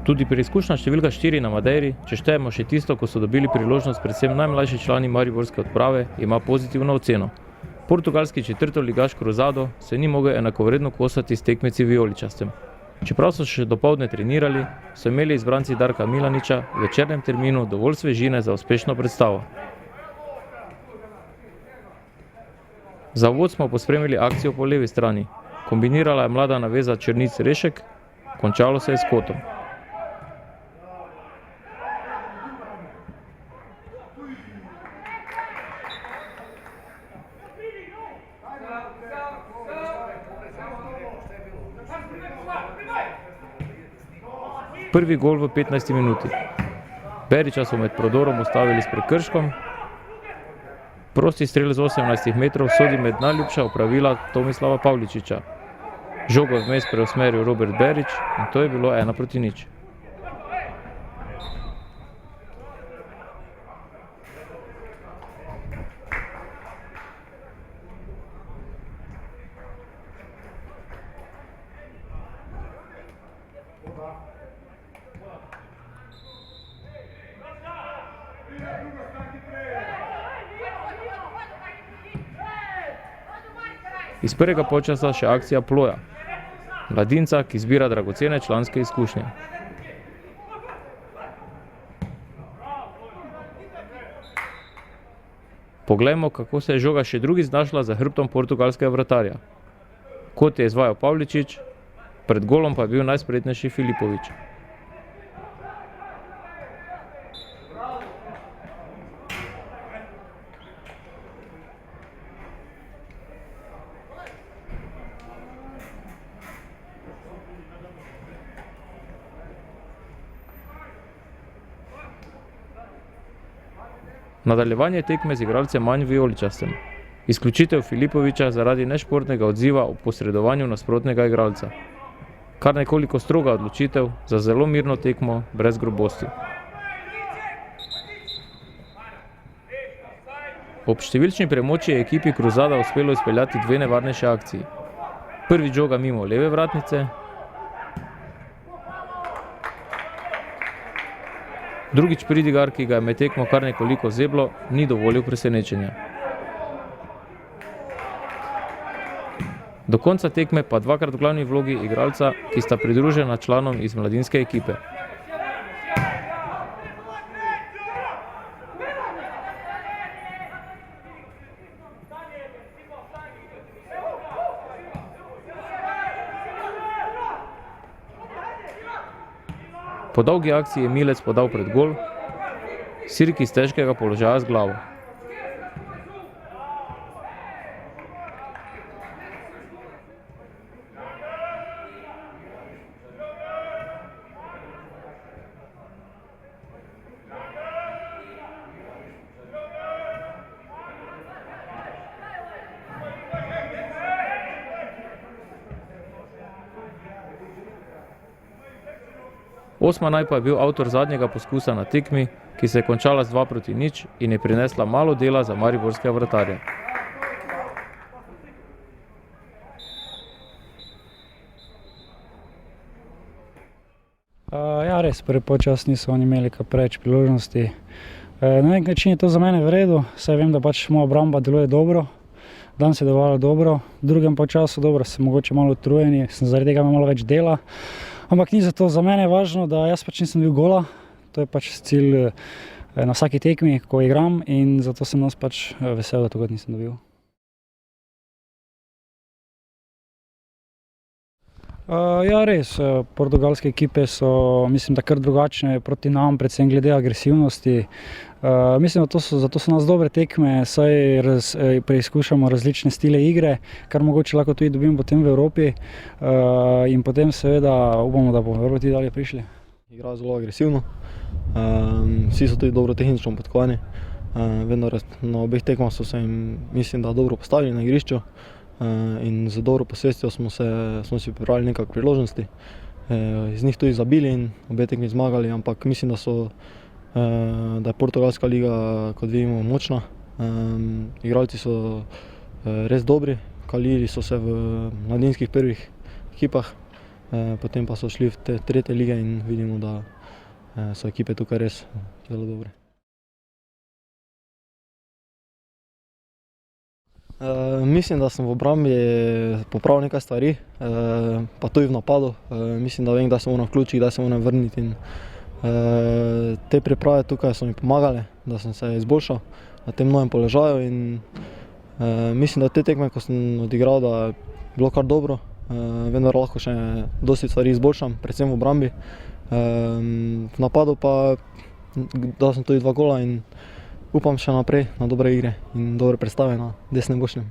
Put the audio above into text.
Tudi preizkušnja številka 4 na Madeiri, če štejemo še tisto, ko so dobili priložnost predvsem najmlajši člani mariborske odprave, ima pozitivno oceno. Portugalski četrtoligaš Cruzado se ni mogel enakovredno kosati s tekmeci vijoličastem. Čeprav so še dopoldne trenirali, so imeli izbranci Darka Milaniča v večernem terminu dovolj svežine za uspešno predstavo. Za uvod smo pospremili akcijo po levi strani. Kombinirala je mlada naveza Črnic Rešek, končalo se je s kotom. Prvi gol v 15. minuti. Beriča so med prodorom ustavili s prekrškom. Prosti strel z 18 metrov sodi med najljubša opravila Tomislava Pavličiča. Žogo vmes preusmeril Robert Berič in to je bilo 1:0. Iz prvega polčasa še akcija Ploja, mladinca, ki zbira dragocene članske izkušnje. Poglejmo, kako se je žoga še drugi znašla za hrbtom portugalskega vratarja. Kot je izvajal Pavličič, pred golom pa je bil najspretnejši Filipović. Nadaljevanje tekme z igralcem manj vijoličastem. Izključitev Filipovića zaradi nešportnega odziva ob posredovanju nasprotnega igralca. Kar nekoliko stroga odločitev za zelo mirno tekmo brez grobosti. Ob številčni premoči je ekipi Cruzada uspelo izpeljati dve nevarnejše akciji. Prvi žoga mimo leve vratnice, drugič pridigar, ki ga je med tekmo kar nekoliko zeblo, ni dovolil presenečenja. Do konca tekme pa dvakrat v glavni vlogi igralca, ki sta pridružena članom iz mladinske ekipe. Po dolgi akciji je Milec podal pred gol, Sirk iz težkega položaja z glavo. Osmanaj pa je bil avtor zadnjega poskusa na tekmi, ki se je končala z 2:0 in je prinesla malo dela za mariborskega vratarja. Ja, res, prvi polčas niso oni imeli kar preveč priložnosti. Na nek način je to za mene v redu, saj vem, da pač moja obramba deluje dobro, danes je delovala dobro, v drugem polčasu dobro, sem mogoče malo utrujeni, sem zaradi tega imel malo več dela. Ampak ni zato, za mene je važno, da jaz pač nisem dobil gola, to je pač cilj na vsaki tekmi, ko igram in zato sem nas pač vesel, da tokrat nisem dobil. Ja, res, portugalske ekipe so, mislim, da kar drugačne proti nam, predvsem glede agresivnosti. Mislim, da zato so nas dobre tekme, saj preizkušamo različne stile igre, kar mogoče lahko tudi dobimo potem v Evropi. In potem seveda upamo, da bomo v Evropi dalje prišli. Igrajo zelo agresivno, vsi so tudi dobro tehnično podkovani. Vendar na obeh tekmah so se jim, mislim, da dobro postavili na igrišču. In z dobro posestjo smo si pripravili nekak priložnosti. Iz njih tudi zabili in obe tekmi zmagali, ampak mislim, da je portugalska liga, kot vidimo, močna. Igralci so res dobri, kalili so se v mladinskih prvih ekipah. potem pa so šli v te tretje lige in vidimo, da so ekipe tukaj res zelo dobre. Mislim, da sem v obrambi popravil nekaj stvari, pa tudi v napadu. Mislim, da vem, kdaj se moram vključiti, kdaj se moram vrniti. In, te priprave tukaj so mi pomagale, da sem se izboljšal na tem novem položaju. In, mislim, da te tekme, ko sem odigral, da je bilo kar dobro. Vendar lahko še dosti stvari izboljšam, predvsem v obrambi. V napadu pa dal sem tudi 2 gola in upam še naprej na dobre igre in dobre predstave na desnem bočnem.